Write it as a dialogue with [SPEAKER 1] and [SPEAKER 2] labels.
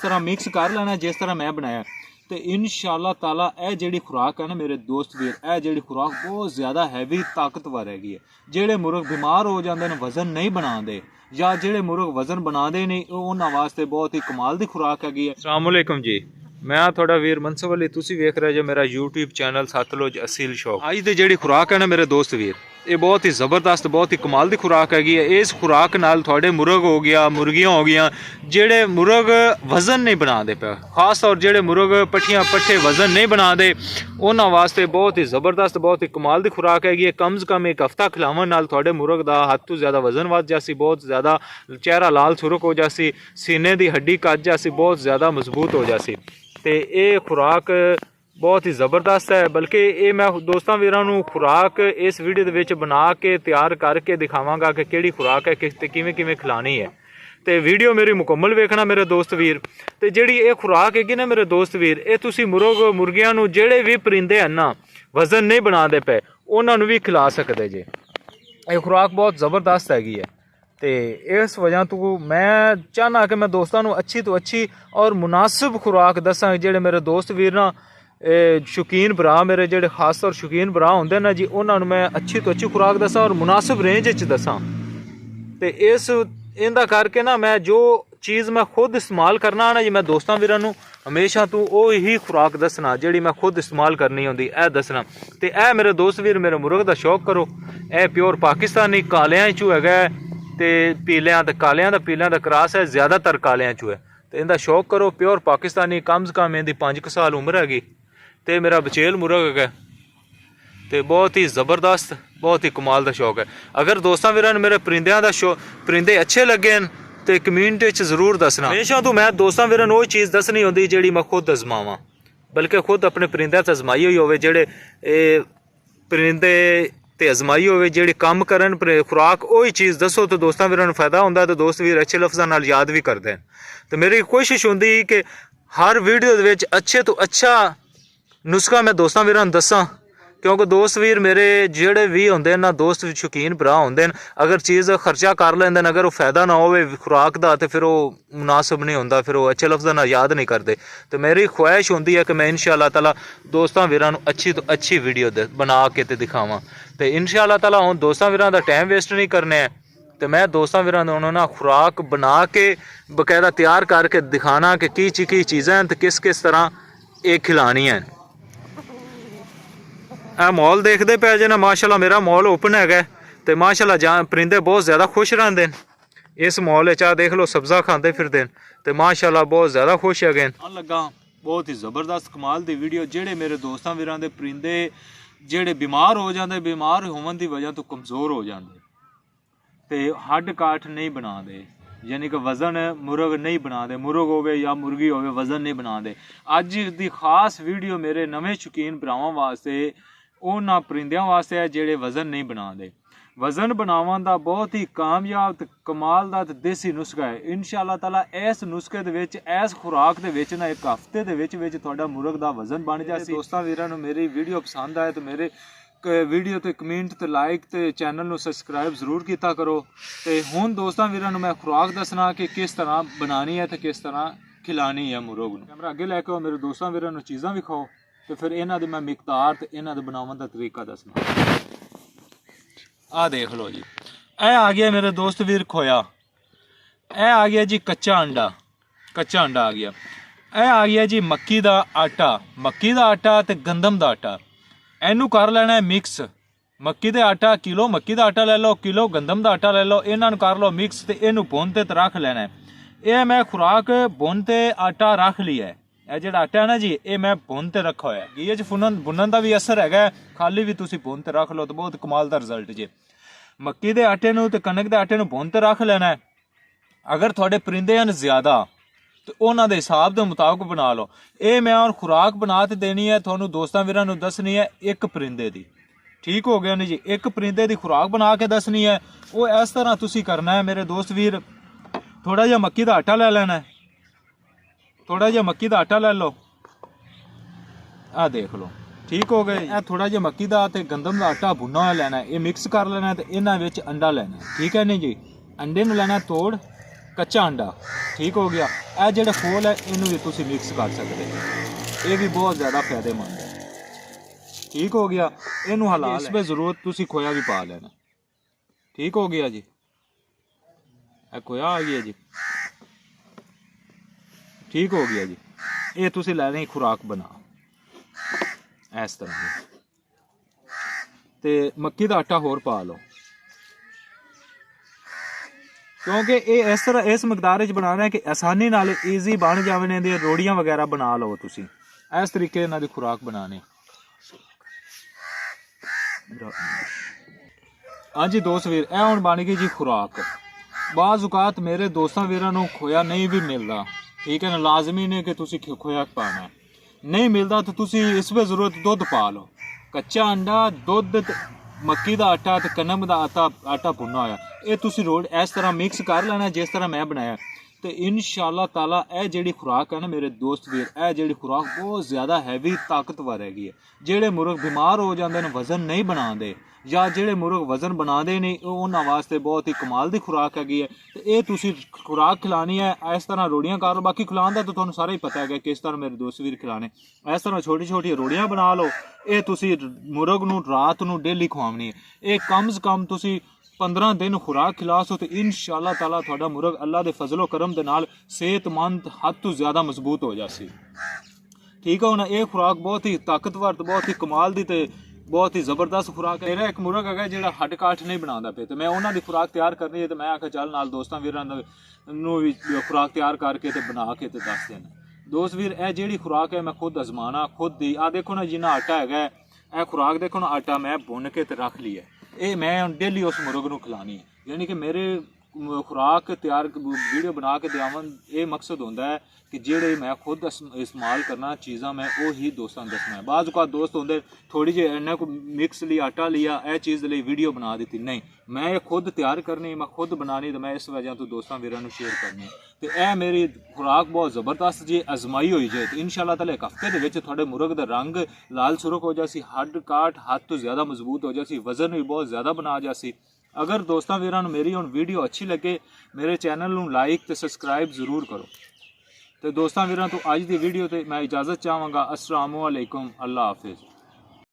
[SPEAKER 1] तरह मिक्स कर लेना जिस तरह मैं बनाया। तो इंशाअल्लाह ताला यह जिहड़ी खुराक है ना मेरे दोस्त वीर, यह जिहड़ी खुराक बहुत ज़्यादा हैवी ताकतवर हैगी है। जिहड़े मुर्ग बीमार हो जाते हैं वज़न नहीं बनाते या जिहड़े मुर्ग वज़न बनाते नहीं उन्हां वास्ते बहुत ही कमाल की खुराक हैगी है। अस्सलाम वालेकुम जी, मैं थोड़ा वीर मनसूब अली, तुसी वेख रहे जो मेरा यूट्यूब चैनल सतलुज असील शौक। अज दी जिहड़ी खुराक है ना मेरे दोस्त वीर, ये बहुत ही ज़बरदस्त बहुत ही कमाल की खुराक हैगी है। इस खुराक नाल थोड़े मुर्ग हो गया, मुर्गियां हो गई, जेड़े मुर्ग वज़न नहीं बनाते पे, खास तौर जेड़े मुर्ग पट्ठियां पट्ठे वज़न नहीं बनाते उन्हां वास्ते बहुत ही ज़बरदस्त बहुत ही कमाल की खुराक हैगी है। कम से कम एक हफ्ता खिलावन नाल थोड़े मुर्ग दा हद तो ज़्यादा वज़न वध जासी, बहुत ज़्यादा चेहरा लाल सुरख हो जासी, सीने की हड्डी कट जासी, बहुत ज़्यादा मजबूत हो जासी। तो ये खुराक बहुत ही ज़बरदस्त है। बल्कि ये मैं दोस्तों वीरों खुराक इस वीडियो के बना के तैयार करके दिखावांगा कि किहड़ी खुराक है कि किवें किवें खिलानी है। तो वीडियो मेरी मुकम्मल वेखना मेरे दोस्त वीर। तो जिहड़ी ये खुराक हैगी ना मेरे दोस्त वीर, ये तुसी मुर्गियां नूं जिहड़े भी परिंदे हैं ना वज़न नहीं बनाते पे उन्हां नूं भी खिला सकते जे। ये खुराक बहुत ज़बरदस्त हैगी है। तो इस वजह तो मैं चाहना कि मैं दोस्तों नूं अच्छी तो अच्छी और मुनासिब खुराक दसां। जिहड़े मेरे दोस्त वीर ना शौकीन भरा मेरे जिहड़े खास तौर शौकीन भरा होंदे ना जी, उन्होंने मैं अच्छी तो अच्छी खुराक दसां और मुनासिब रेंज च दसां। तो इस इंदा करके ना मैं जो चीज़ मैं खुद इस्तेमाल करना ना जी, मैं दोस्तों वीरां नूं हमेशा तो वो ही खुराक दसना जिहड़ी मैं खुद इस्तेमाल करनी होंदी, ए दसना। तो ए मेरे दोस्त वीर मेरे मुर्ग दा शौक करो। ए प्योर पाकिस्तानी कालियां चू हैगा ते पीलियां ते कालियां दा पीलियां दा क्रॉस है, ज़्यादातर कालियां चू है। तो इनका शौक करो प्योर पाकिस्तानी, कम से कम इनकी 5 साल उम्र हैगी। तो मेरा बचेल मुर्ग है तो बहुत ही ज़बरदस्त बहुत ही कमाल का शौक है। अगर दोस्तों वीरां मेरे परिंदे का शौक परिंदे अच्छे लगे तो कमेंट ज़रूर दसना। हमेशा तो मैं दोस्तों वीरां वो चीज़ दसनी होंदी जिहड़ी मैं खुद आजमावां, बल्कि खुद अपने परिंदे च आजमाई हुई होवे, जेहड़े परिंदे ते आजमाई होवे जेहड़े कम करन खुराक वही चीज़ दसो तो दोस्तों वीरां फ़ायदा होंदा। तो दोस्त वीर अच्छे लफ्ज़ां नाल याद भी करते हैं। तो मेरी कोशिश होंदी कि हर वीडियो दे विच अच्छे तो अच्छा नुस्खा मैं दोस्तों वीरां दसां, क्योंकि दोस्त वीर मेरे जेड़े भी होंदे ना दोस्त शौकीन भरा होंदे, अगर चीज़ खर्चा कर लेंदे अगर वो फायदा ना होवे खुराक दा तो फिर वो मुनासिब नहीं होंदा, फिर वो अच्छे लफ्ज़ां नाल याद नहीं करते। तो मेरी ख्वाहिश होंदी है कि मैं इंशाअल्लाह ताला दोस्तों वीरां नूं अच्छी तो अच्छी वीडियो बना के ते दिखावां। तो इंशाअल्लाह ताला हुण दोस्तों वीरां दा टाइम वेस्ट नहीं करने है। तो मैं दोस्तों वीरां नूं ना खुराक बना के बकायदा तैयार करके दिखाना कि की चीज़ां हैं तो किस किस तरह ये खिलानी है। मॉल देखते पे जे ना माशाल्लाह मेरा मॉल ओपन है तो माशाल्लाह जहाँ परिंदे बहुत ज़्यादा खुश रहते हैं इस मॉल देख लो सब्ज़ा खाते फिरते हैं तो माशाल्लाह बहुत ज़्यादा खुश है लगा। बहुत ही ज़बरदस्त कमाल की वीडियो जेड़े मेरे दोस्तों वीरां दे परिंदे जेड़े बीमार हो जाते, बीमार होने की वजह तो कमज़ोर हो जाते तो हड्ड काठ नहीं बनाते, यानी कि वज़न मुर्ग नहीं बनाते, मुर्ग होवे या मुर्गी होवे वज़न नहीं बनाते। अज की खास वीडियो मेरे नवे शौकीन भरावां वास्ते उन्हां परिंदियां वास्ते है जेड़े वज़न नहीं बनाते। वज़न बनावन दा बहुत ही कामयाब ते कमाल दा ते देसी नुस्खा है। इंशाअल्लाह ताला इस नुस्खे दे विच इस खुराक दे विच ना एक हफ्ते दे विच तुहाडा मुर्ग दा वज़न बन जासी। दोस्तां वीरां नूं मेरी वीडियो पसंद आए तो मेरे वीडियो तो कमेंट तो लाइक तो चैनल नूं सबसक्राइब जरूर किया करो। तो हुण दोस्तां वीरां नूं मैं खुराक दसना कि किस तरह बनानी है तो किस तरह खिलानी है मुर्ग नूं। कैमरा अगे लैके मेरे दोस्तां वीरां नूं चीज़ां विखाओ तो फिर इन्हां दी मैं मिकदार ते इन्हां दे बनावन दा तरीका दसना। आ देख लो जी, ए आ गया मेरे दोस्त वीर खोया, ए आ गया जी कच्चा अंडा आ गया, ए आ गया जी मक्की दा आटा ते गंदम दा आटा। इनू कर लेना है मिक्स, मक्की दे आटा किलो मक्की दा आटा ले लो, किलो गंदम दा आटा ले लो, इन्हां कर लो मिक्स ते इनू भुन ते रख लेना है। यह मैं खुराक भुन ते आटा रख लिया है। यह जो आटा है ना जी ये मैं भुन ते रखा होया, ये भुनन का भी असर है, खाली भी तुसी भुन ते रख लो तो बहुत कमाल का रिजल्ट जे। मक्की दे आटे नूं ते कणक दे आटे नूं भुन ते रख लेना है। अगर थोड़े परिंदे हैं ज़्यादा तो उन्हां दे हिसाब के मुताबिक बना लो। ये मैं और खुराक बना ते देनी है तुहानूं दोस्तां वीरां नूं दसनी है एक परिंदे दी, ठीक हो गया नहीं जी। एक परिंदे की खुराक बना के दसनी है, वो इस तरह तुसी करना है मेरे दोस्त वीर। थोड़ा जिहा मक्की का आटा ले लेना है, थोड़ा जिहा मक्की का आटा ले लो, आ देख लो ठीक हो गए। यह थोड़ा जिहा मक्की का ते गंदम का आटा भुना हुआ लेना है, ये मिक्स कर लेना है। तो इन्हां विच अंडा लेना है, ठीक है नहीं जी। अंडे नूं लेना तोड़ ਕੱਚਾ ਅੰਡਾ, ਠੀਕ ਹੋ ਗਿਆ। ਇਹ ਜਿਹੜਾ ਖੋਲ ਹੈ ਇਹਨੂੰ ਵੀ ਤੁਸੀਂ ਮਿਕਸ ਕਰ ਸਕਦੇ ਹੋ, ਇਹ ਵੀ ਬਹੁਤ ਜ਼ਿਆਦਾ ਫਾਇਦੇਮੰਦ ਹੈ, ठीक हो गया। इनू हला इसमें जरूरत तुसी खोया भी पा लेना, ठीक हो गया जी। ए खोया आ गया जी, ठीक हो गया जी। ये तुसी लैनी खुराक बना इस तरह की, ते मक्की दा आटा होर पा लो, क्योंकि ये इस तरह इस मकदार च बनाना है कि आसानी नाल ईजी बन जावे। ने रोड़ियां वगैरह बना लो तुसी, इस तरीके इन्हां दी खुराक बनानी। हाँ जी दोस्त वीर, ए हुण बन गई जी खुराक। बाज़ औकात मेरे दोस्तां वीरां नूं खोया नहीं भी मिलता, ठीक है ना, लाजमी नहीं कि तुसी खोया पाना है, नहीं मिलता तो तुसी इसमें ज़रूरत दुध पा लो, कच्चा अंडा, दुध, मक्की दा आटा ते कनक दा आटा भुना होया, ये तुसी रोड इस तरह मिक्स कर लेना जिस तरह मैं बनाया। तो इंशाअल्लाह ताला यह जिहड़ी खुराक है ना मेरे दोस्त वीर, यह जिहड़ी खुराक बहुत ज़्यादा हैवी ताकतवर हैगी है। जिहड़े मुर्ग बीमार हो जाते हैं, वजन नहीं बनाते, या जिहड़े मुर्ग वजन बनाते नहीं, उन्होंने वास्ते बहुत ही कमाल की खुराक हैगी है। तो ये तुसी खुराक खिलानी है, इस तरह रोड़ियां कर लो। बाकी खिलाने का तो तुहानूं सारा ही पता है किस तरह मेरे दोस्त वीर खिलाने। इस तरह छोटी छोटी रोड़ियां बना लो, ये तुसी मुर्ग नूं रात नूं डेली खवानी है। ये कम से कम तुसी 15 दिन खुराक खिला सो तो इंशाअल्लाह ताला तुहाडा मुर्ग अल्लाह दे फजलो करम दे नाल सेहतमंद हद तो ज़्यादा मजबूत हो जासी, ठीक है ना। ये खुराक बहुत ही ताकतवर तो बहुत ही कमाल दी ते बहुत ही ज़बरदस्त खुराक है। मेरा एक मुर्ग है जिहड़ा हड्ड काठ नहीं बनाता पे, तो मैं उन्हां दी खुराक तैयार करनी है, तो मैं आख्या चल नाल दोस्तां वीरां नूं भी खुराक तैयार करके ते बना के ते दस देना। दोस्त वीर ए जिहड़ी खुराक है मैं खुद अजमाना खुद दी, आ देखो ना जिन्ना आटा है, ए खुराक देखो ना, आटा मैं भुन के ते रख लिया, ये मैं डेली उस मुर्ग नूं खिलानी है। यानी कि मेरे खुराक तैयार वीडियो बना के देवन ये मकसद होंदा है कि जेड़े मैं खुद इस्तेमाल करना चीज़ां मैं वो ही दोस्तों दसना है। बाज़ औकात दोस्त होंदे थोड़ी जी इन्ना को मिक्स लिया आटा लिया ए चीज़ लिए वीडियो बना दी, नहीं मैं ये खुद तैयार करनी, मैं खुद बनानी, तो मैं इस वजह तो दोस्तों वीरां नूं शेयर करनी। तो यह मेरी खुराक बहुत ज़बरदस्त जी आजमाई हुई जे, तो इंशाअल्लाह ताला एक हफ्ते दे विच तुहाडे मुर्ग दा रंग लाल सुरख हो जासी, हड्ड काठ हद तो ज़्यादा मजबूत हो जासी, वजन भी बहुत ज़्यादा बना जासी। अगर दोस्तों वीरां नूं मेरी हुण वीडियो अच्छी लगे, मेरे चैनल नूं लाइक ते सबसक्राइब जरूर करो। तो दोस्तों वीरां तो अज दी वीडियो ते मैं इजाज़त चाहांगा। अस्सलामु अलैकुम, अल्लाह हाफिज़।